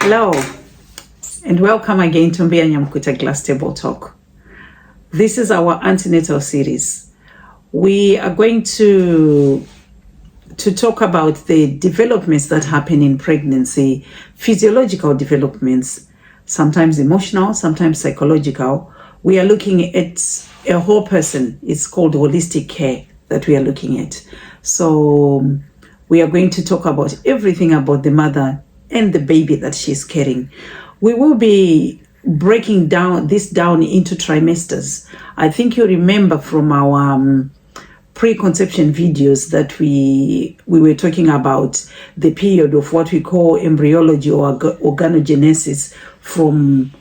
Hello, and welcome again to Mbia Nyamkuta Glass Table Talk. This is our Antenatal Series. We are going to talk about the developments that happen in pregnancy, physiological developments, sometimes emotional, sometimes psychological. We are looking at a whole person. It's called holistic care that we are looking at. So we are going to talk about everything about the mother and the baby that she's carrying. We will be breaking this down into trimesters. I think you remember from our preconception videos that we were talking about the period of what we call embryology or organogenesis from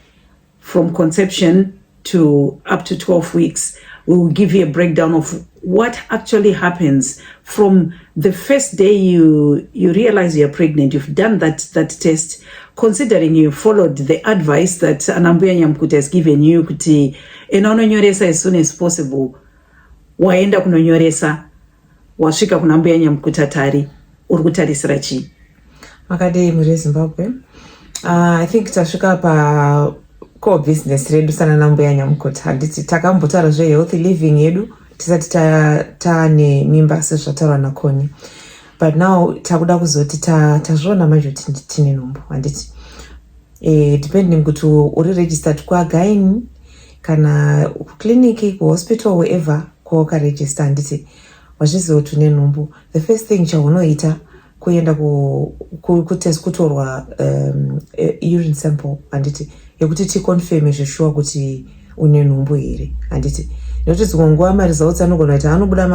conception to up to 12 weeks. We will give you a breakdown of what actually happens from the first day you realize you're pregnant. You've done that test, considering you followed the advice that Anambuya Nyamkuta has given you, kuti enononyoresa as soon as possible. Waenda kunonyoresa, wasvika kuna Mbuya Nyamkuta tari, urikutarisira chi? Makadei muri Zimbabwe. I think tasvika pa core business redu sana na Mbuya Nyamkuta. Handiti takambotaura zve healthy living yedu tisati taane mimba sezvataurwa naKoni. But now takuda kuzoti tazviona manje kuti tine nhumbu. Handiti depending kuti uri registered kwaGaini kana clinic hospital wherever kwa register. Handiti wazviziva kuti une nhumbu, the first thing chaunoita kuenda kutest kutorwa urine sample. Handiti yekuti ticonfirm zveshuwa kuti une nhumbu here. Handiti nokuti dzimwe nguva results anogona kuita anobuda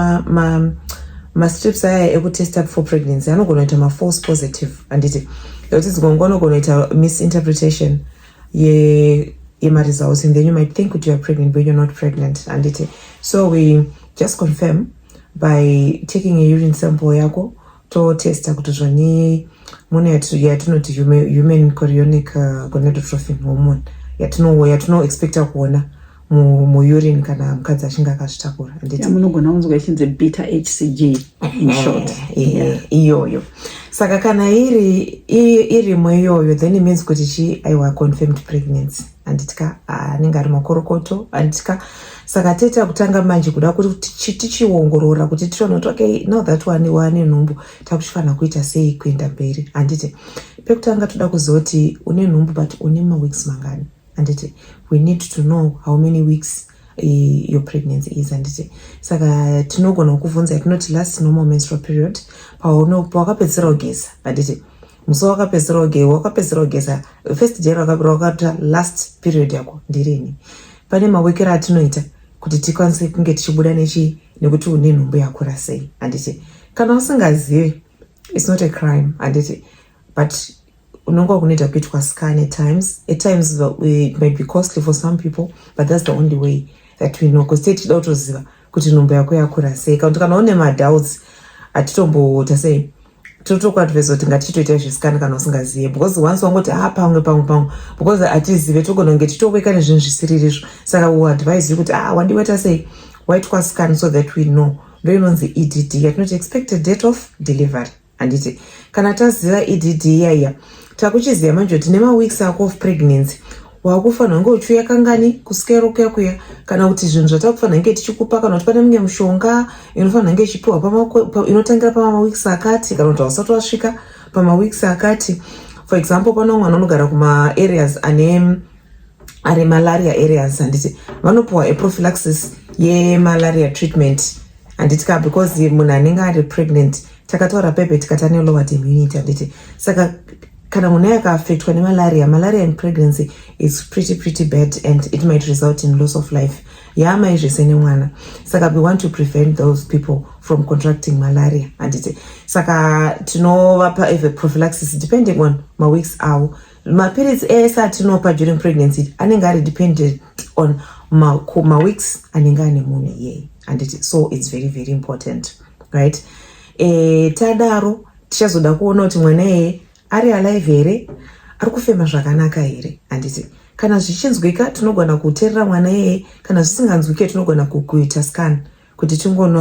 ma-strips aya ekutest for pregnancy anogona kuita ma-false positive. Handiti nokuti dzimwe nguva anogona kuita misinterpretation results, and then you might think that you are pregnant but you're not pregnant. Handiti so we just confirm by taking a urine sample yako to testa kuti zvani mune yatinoti human chorionic gonadotrophin hormone yatino expecta kuona mu-urine kana mukadzi achinge akazvitakura. Munogona kunzwa ichinzi beta HCG in short. Iyoyo. Saka kana irimo iyoyo, then it means kuti aiwa confirmed pregnancy. Anditika anenge ari makorokoto. Anditika saka teta kutanga manje kuda kuti tichiongorora kuti tione kuti okay, now that wane nhumbu takuchifana kuita sei kuenda mberi. Anditi pekutanga toda kuzoti une nhumbu but une weeks mangani. Anditi we need to know how many weeks your pregnancy is. Anditi saka tinogona kuvunza yatinoti last normal menstrual period pakapedzera kugeza. Anditi musi wakapedzera kugeza first day wakapera last period yako ndirini, pane mawekero atinoita kuti tikwanise kunge tichibuda nekuti une nhumbu yakura sei. Anditi kana usingazivi it's not a crime. Anditi but unonga kunoita kuitwa scan at times it might be costly for some people, but that's the only way that we know, because titida kutoziva kuti nhumbu yako yakura sei. Kana une madoubts atitombota sei totokuadvise kuti ngatitoita zviscan kana usingazive, because once wangoti pamwe because atizive togona kunge titoweka nezvinhu zvisirizvo. Saka we advise you kuti wandiweta sei, waitwa scan so that we know. Ndo inonzi EDD, yatinoti expected date of delivery. Handiti kana taziva EDD yaya takuchiziva manje kuti nema-weeks ako of pregnancy wakufanira kunge uchiuya kangani kusikero kuya kana kuti zvinhu zvatakufanira kunge tichikupa kana kuti pane mumwe mushonga inofanira kunge ichipiwa inotangira pama-weeks akati kana kuti hausati wasvika pama-weeks akati. For example, pane mwana unogara kuma-areas ari malaria areas. Handiti vanopiwa aprophylaxis ye-malaria treatment. Handitika because munhu anenge ari pregnant takataura pepe tikati ane lowered immunity. Handiti saka kana munhu akaafectwa nemalaria in pregnancy is pretty bad and it might result in loss of life yaamai zvese nemwana. Saka we want to prevent those people from contracting malaria. Handiti saka tinovapa prophylaxis depending on ma-weeks avo. Ma-periods ese atinopa during pregnancy anenge ari dependent on ma-weeks anenge ane munhu iyeye. Handiti so it's very important, right? Tadaro tichazoda kuona kuti mwana iyeye ari alive here, ari kufema zvakanaka here. Handiti kana zvichinzwika tinogona kuteerera mwana iyeye, kana zvisinganzwike tinogona kuita scan kuti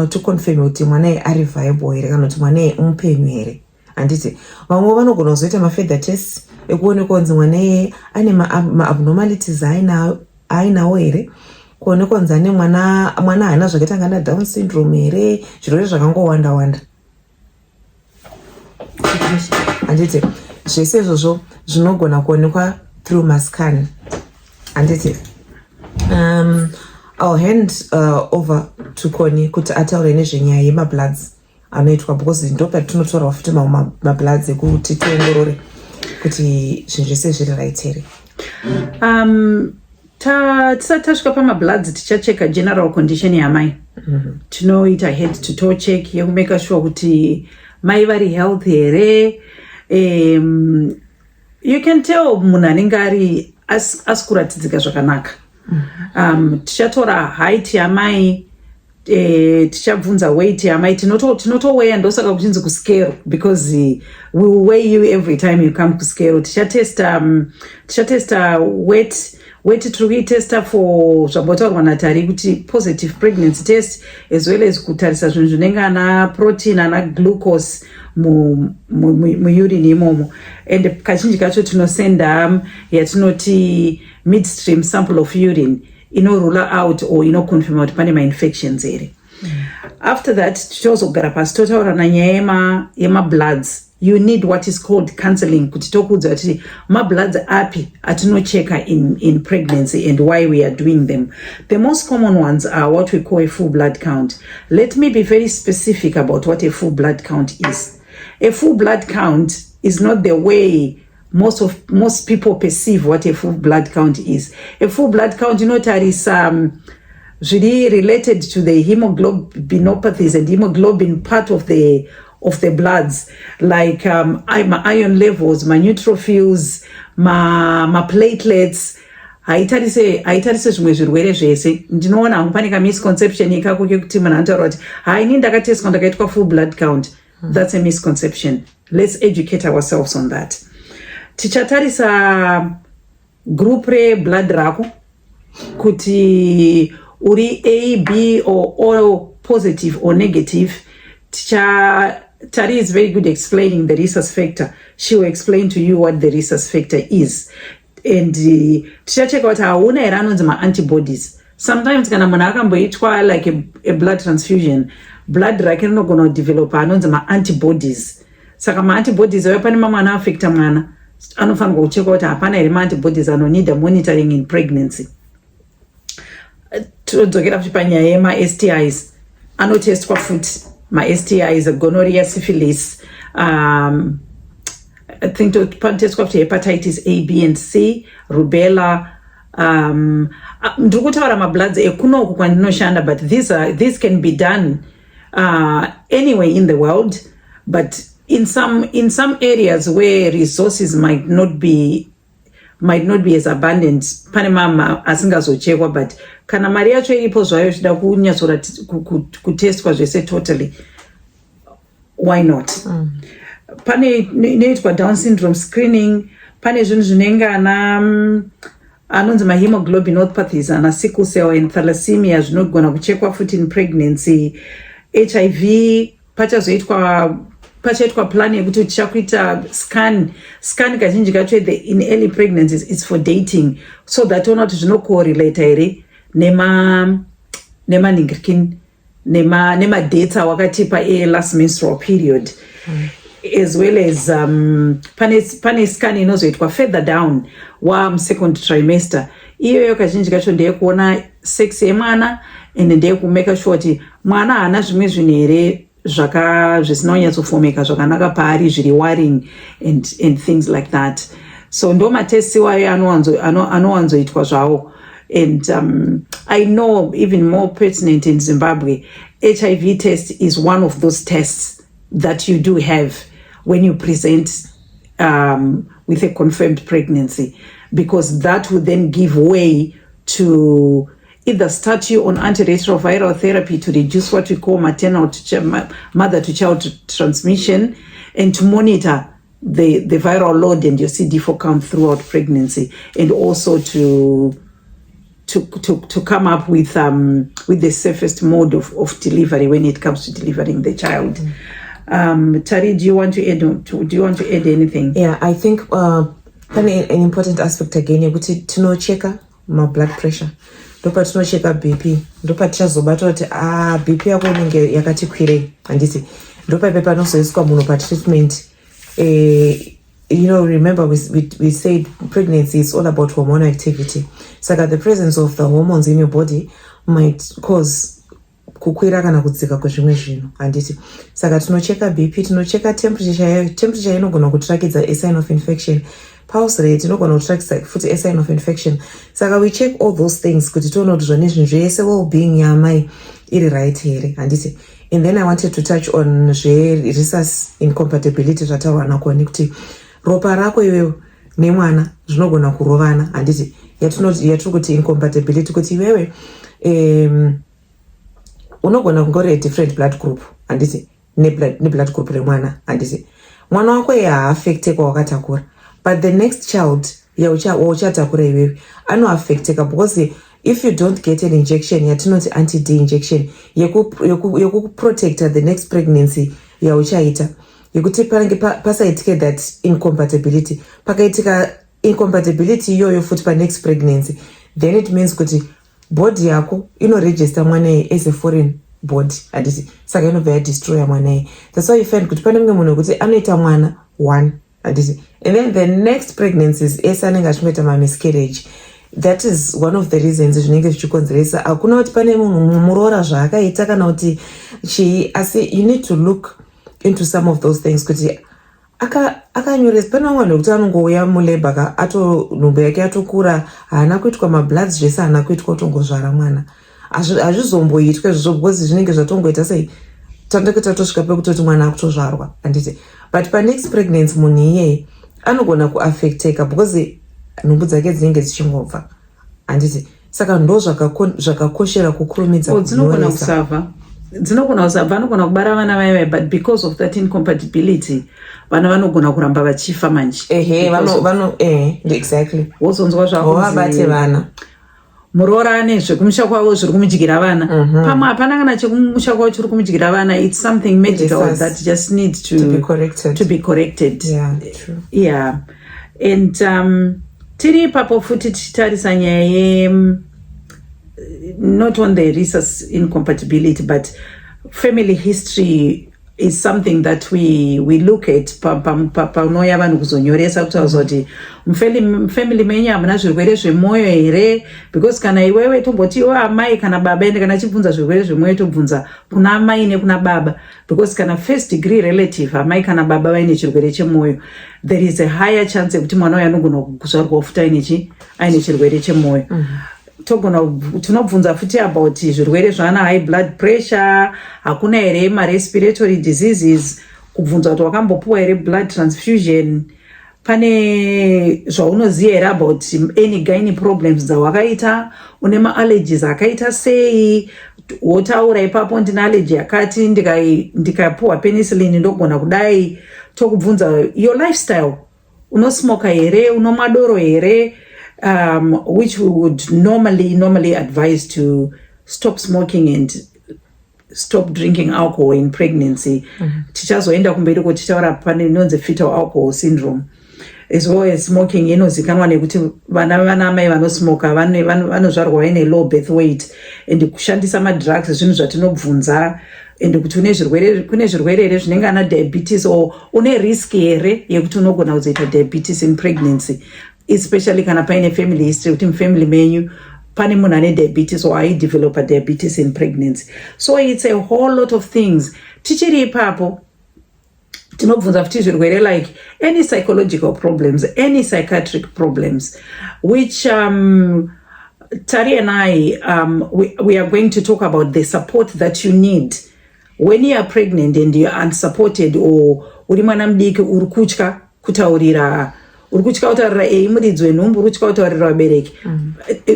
ticonfirm kuti mwana iyeye ari viable here kana kuti mwana iyeye mupenyu here. Handiti vamwe vanogona kuzoita ma-further tests ekuone kunzi mwana iye ane ma-abnormalities ainawo here, kuone kunzi ane mwana haana zvakaita ngana Down syndrome here, zvirwere zvakangowanda-wanda. Handiti zvese izvozvo zvinogona kuonekwa through mascan. Handiti I'll hand over to Connie kuti ataure nezvenyaya yemabloods anoitwa, because ndo patinotorawo futi mabloods ekuti tiongorore kuti zvinhu zvese zviri right here. Tisati tasvika pamabloods tichacheka general condition yamai. Tinoita head to toe check yekumeka sure kuti mai vari healthy here. You can tell munhu anenge ari asikuratidzika zvakanaka. Tichatora height yamai, tichabvunza weight yamai, tinotoweya ndosaka kuchinzi kuscale, because we will weigh you every time you come kuscale. Tichatesta weight tiri kuitesta for zvabotaurwa naTari kuti positive pregnancy test, as well as kutarisa zvinhu zvinenge ana protein ana glucose muurine imomo. And kazhinji kacho tinosenda yatinoti midstream sample of urine rule out or confirm kuti pane ma-infections here. After that tichozogara pasi totaura nanyaya yemabloods. You need what is called counseling kuti tokuudza kuti mabloods api atinocheka in pregnancy and why we are doing them. The most common ones are what we call a full blood count. Let me be very specific about what a full blood count is. A full blood count is not the way most people perceive what a full blood count is. A full blood count, there is really related to the hemoglobinopathies and hemoglobin part of the bloods, like my iron levels, my neutrophils, my platelets. Haitarise zvimwe zvirwere zvese. Ndinoona hangu pane misconception ikako kekuti munhu anotaura kuti ini ndakateswa ndakaitwa full blood count. That's a misconception. Let's educate ourselves on that. Tichatarisa group blood rako kuti uri A, B or O positive or negative. Tari is very good explaining the rhesus factor. She will explain to you what the rhesus factor is. And tichacheka kuti hauna here anonzi ma-antibodies. Sometimes kana munhu akamboitwa like a blood transfusion, blood rake rinogona kudevelopa anonzi ma-antibodies. Saka ma-antibodies ayo pane mamwe anoafecta mwana, anofanirwa kuchekwa kuti hapana here ma-antibodies anonida monitoring in pregnancy. Todzokera futi panyaya yema-STIs, anotestwa futi ma-STIs, gonorrhea, syphilis, I think panotestwa futi hepatitis A, B and C, rubella. Ndiri kutaura mabloods ekunoku kwandinoshanda, but these can be done anywhere in the world, but in some areas where resources might not be as abundant, pane mama asingazochekwa, but kana mari yacho iripo zvayo zvida kutestwa zvese totally, why not? Pane inoitwa Down syndrome screening, pane zvinhu zvinenge anonzi ma-hemoglobinopathies, ana sickle cell and thalassemia zvinogona kuchekwa futi in pregnancy. HIV pachaitwa plan yekuti tichakuita scan kazhinji kacho in early pregnancies is for dating, so that ona kuti zvinocorrelate here nemaningirkin nema-dates awakatipa last menstrual period. As well as pane scan inozoitwa further down second trimester. Iyoyo kazhinji kacho ndeyekuona sex yemwana and ndeyekumeka sure kuti mwana haana zvimwe zvinhu here zvisinonyatsofomeka zvakanaka paari zviri worrying and things like that. So ndo matests iwayo anowanzoitwa zvawo. And I know even more pertinent in Zimbabwe, HIV test is one of those tests that you do have when you present with a confirmed pregnancy, because that would then give way to either start you on antiretroviral therapy to reduce what we call maternal to mother-to-child transmission, and to monitor the viral load and your CD4 count throughout pregnancy, and also to come up with the safest mode of delivery when it comes to delivering the child. Tari, do you want to add anything? Yeah, I think pane an important aspect again yekuti tinocheka blood pressure, ndopa tinocheka BP, ndopa tichazobata kuti BP yako inenge yakati kwirei handiti, ndopa ipe panozoiswa munhu patreatment. Remember we said pregnancy is all about hormonal activity. Saka the presence of the hormones in your body might cause kukwira kana kudzika kwezvimwe zvinhu handiti. Saka tinocheka BP, tinocheka temperature inogona kutrackidza a sign of infection, pulse rate inogona kutrackidza futi a sign of infection. Saka we check all those things kuti tione kuti zvone zvinhu zvese well-being yamai iri right here handiti. And then I wanted to touch on resus incompatibility zvataura nakoni kuti ropa rako iwewe nemwana zvinogona kurovana handiti. Yatiri kuti incompatibility kuti iwewe unogona kungori a different blood group handiti neblood group remwana handiti. Mwana wako haaffecteka wakatakura, but the next child wauchatakura iwewe anoaffecteka because if you don't get an injection yatinoti anti-D injection yekuprotecta the next pregnancy yauchaita, yekuti panenge pasaitike that incompatibility, pakaitika incompatibility iyoyo futi pa next pregnancy, then it means kuti body yako inoregister mwana as a foreign body handiti. Saka inobva yadestroya mwana. That's why you find kuti pane mumwe munhu kuti anoita mwana one handiti, and then the next pregnancies ese anenge achinoita miscarriage. That is one of the reasons zvinenge zvichikonzeresa. Hakuna kuti pane munhu muroora zvaakaita kana kuti chii, asi you need to look into some of those things kuti akanyoresa. Pane vamwe kuti anongouya muleba nhumbu yake atokura, haana kuitwa mabloods zvese, haana kuitwa kutongozvara mwana. Hazvizomboitwa izvozvo because zvinenge zvatongoita sei tandake tatosvika pekutoti mwana akutozvarwa handiti. But pa next pregnancy munhu iyeye anogona kuaffecteka because nhumbu dzake dzinenge dzichingobva handiti. Saka ndo zvakakoshera kukurumidza dzinogona kusabva, anogona kubara vana vaive, but because of that incompatibility vana vanogona kuramba vachifa manje. Exactly. Wozonzwa zvavabate vana muroora ane zvekumusha kwavo zviri kumudyira vana, pamwe hapana kana chekumusha kwavo chiri kumudyira vana. It's something medical that just needs to be corrected. Yeah, true. Yeah. And tiri ipapo futi tichitarisa nyaya not on the resus incompatibility, but family history is something that we look at panouya vanhu kuzonyoresa kutaura kuti mufamily menyu hamuna zvirwere zvemwoyo here, because kana iwewe tomboti iwe amai kana baba ende kana chibvunza zvirwere zvemwoyo tobvunza kuna amai nekuna baba, because kana first degree relative amai kana baba vaine chirwere chemwoyo, there is a higher chance yekuti mwana uyu anogona kuzvarwa futi aine chirwere chemwoyo. Tinobvunza futi about zvirwere zvaana high blood pressure, hakuna here respiratory diseases, kubvunza kuti wakambopuwa here blood transfusion, pane zvaunoziva here about any gynae problems dzawakaita, une allergies akaita sei, wotaura ipapo ndine allergy yakati, ndikapuwa penicillin ndogona kudai. Tokubvunza your lifestyle, unosmoka here, unomwa doro here, which we would normally advise to stop smoking and stop drinking alcohol in pregnancy. Tichazoenda kumberi kuti tichaura pane inonzi fetal alcohol syndrome, as well as smoking inozikanwa nekuti vana mai vanosmoka vanozvarwa vaine low birth weight, and kushandisa madrugs zvinhu zvatinobvunza, and kuti kune zvirwere here zvinenge ana diabetes, or une risk here yekuti unogona kuzoita diabetes in pregnancy, especially kana paine family history kuti mufamily menyu pane munhu ane diabetes or aidevelopa diabetes in pregnancy. So it's a whole lot of things. Tichiri ipapo tinobvunza futi zvirwere like any psychological problems, any psychiatric problems, which Tari and I, we are going to talk about the support that you need when you are pregnant and you are unsupported, or uri mwana mudiki uri kutya kutaurira muridzi wenhumbu, uri kutya kutaurira vabereki.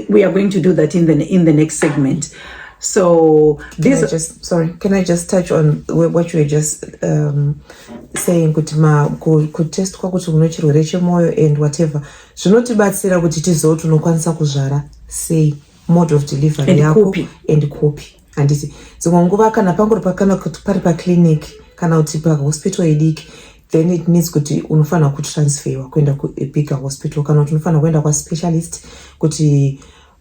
We are going to do that in the next segment. So can I just touch on what you were just saying, kuti kutestwa kuti une chirwere chemwoyo and whatever zvinotibatsira kuti tizive kuti unokwanisa kuzvara sei, mode of delivery yako and copy handiti. Dzimwe nguva kana pangori pari paclinic kana kuti pahospital idiki, then it means kuti unofana kutransferwa kuenda kubigger hospital kana kuti unofana kuenda kwaspecialist kuti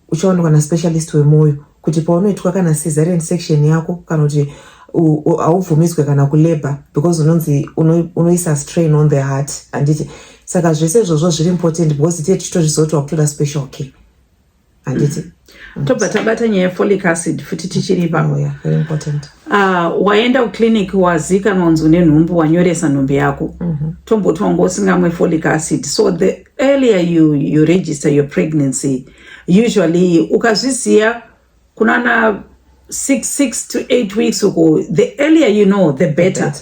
uchaonekwa naspecialist wemoyo kuti paunoitwa kana cesarean section yako kana kuti haubvumiswe kana kulabor because unonzi unoisa strain on the heart handiti saka zvese izvozvo zviri important because tiye tichitozvizotiwa kutoda special care handiti tobva tabata nyaya yefolic acid futi tichiri oh, yeah, very important. Waenda kuclinic wazikanwa unzi une nhumbu wanyoresa nhumbu yako tomboti wanga usingamwe folic acid, so the earlier you register your pregnancy usually ukazviziya kunana 6 to 8 weeks ago, the earlier you know the better.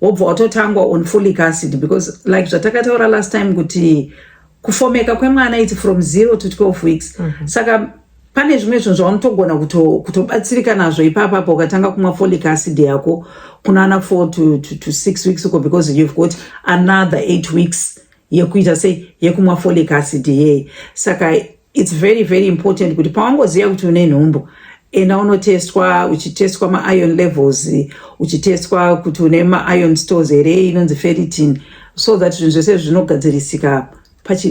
Wobva watotangwa on folic acid because like zvatakataura last time kuti kufomeka kwemwana iti from 0 to 12 weeks saka pane zvimwe zvinhu zvaunotogona kutobatsirika nazvo ipapapo ukatanga kumwa folic acid yako kunana 4 to 6 weeks ago because you've got another 8 weeks yekuita sei yekumwa folic acid yeye. Saka it's very very important kuti pawangoziva kuti une nhumbu ena unotestwa uchitestwa ma-iron levels uchitestwa kuti une ma-iron stores here inonzi ferritin so that zvinhu zvese zvinogadzirisika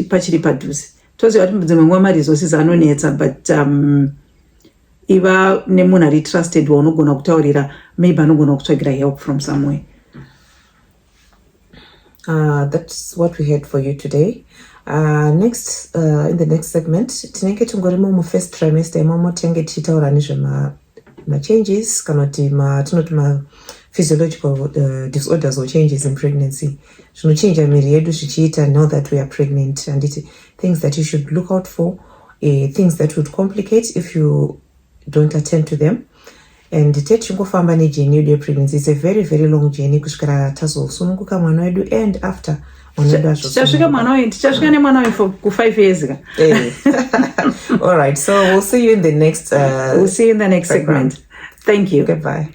pachiri padhuze. Toziva kuti dzimwe nguva maresources anonetsa but iva nemunhu ari trusted waunogona kutaurira maybe anogona kutsvagira help from somewhere. That's what we had for you today. Next, in the next segment, tinenge tungorimo mu first trimester imomo tinenge tichitaura nezve ma changes kana kuti tinoti ma physiological disorders or changes in pregnancy. Zvinochinja miri yedu zvichiita now that we are pregnant and things that you should look out for, things that would complicate if you don't attend to them. And techingofamba nejeni yedu yepregnancy, it's a very very long journey kusvikira tazosununguka mwana wedu and after tichasvika nemwana wayo for 5 years ka. All right, so we'll see you in the next segment. Thank you. Goodbye.